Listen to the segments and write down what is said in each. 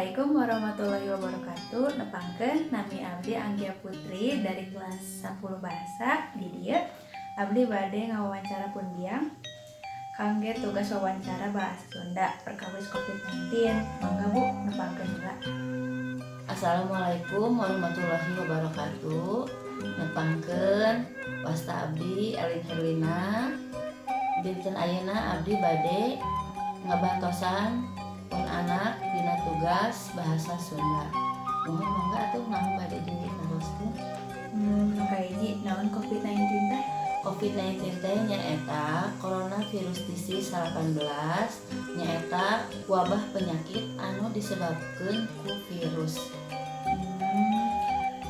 Assalamualaikum warahmatullahi wabarakatuh. Nepangkeun nami abdi Anggia Putri dari kelas 10 bahasa di dieu. Abdi bade ngawawancara pundiang kangge tugas wawancara bahasa Sunda perkawis COVID-19. Mangga Bu, nepangkeun heula. Assalamualaikum warahmatullahi wabarakatuh. Nepangkeun wasta abdi Elin Herlina. Dinten ayeuna abdi bade ngabantosan pun anak dina tugas bahasa Sunda. Mohon mangga atuh naon bade diteruskeun. Kahiji naon COVID-19 teh? COVID-19 teh nyaeta coronavirus disease 18, nyaeta wabah penyakit anu disebabkeun ku virus.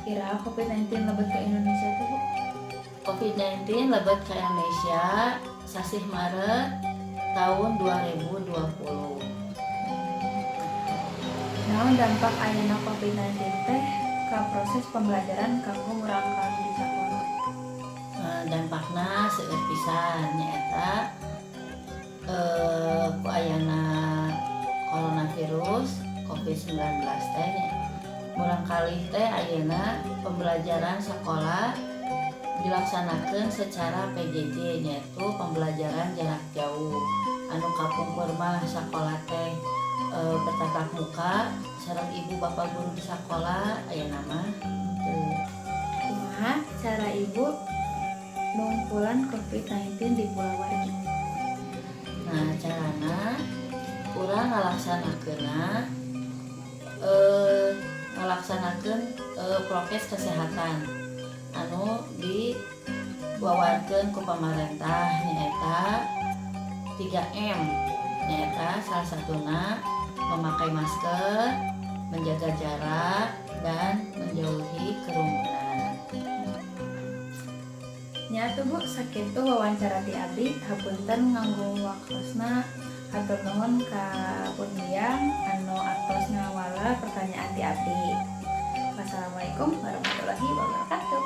Kira COVID-19 lebet ke Indonesia tuh Bu? COVID-19 lebet ke Indonesia sasih Maret tahun 2020. Naon dampak ayeuna COVID-19 teh ka proses pembelajaran kanggo ngurangkan di sakola? Dampakna seueur pisan nyaeta ku ayeuna coronavirus COVID-19 teh murangkalih teh ayeuna pembelajaran sekolah dilaksanakeun secara PJJ, yaitu pembelajaran jarak jauh. Anu kapungkur mah sakola teh bertatap muka sareng ibu bapak guru di sekolah ayeuna mah Kumaha cara ibu mengumpulan COVID-19 di Pulau Wargi? Nah, carana urang ngalaksanakeun prokes kesehatan anu diwawarkeun ku pamarentah nyaeta 3M, nyaeta salah satuna memakai masker, menjaga jarak, dan menjauhi kerumunan. Nyatu Bu, sakitu wawancara ti abdi, hapunten nganggo waktosna. Hatur nuhun ka pundiang anu atos ngawala pertanyaan ti abdi. Wassalamualaikum warahmatullahi wabarakatuh.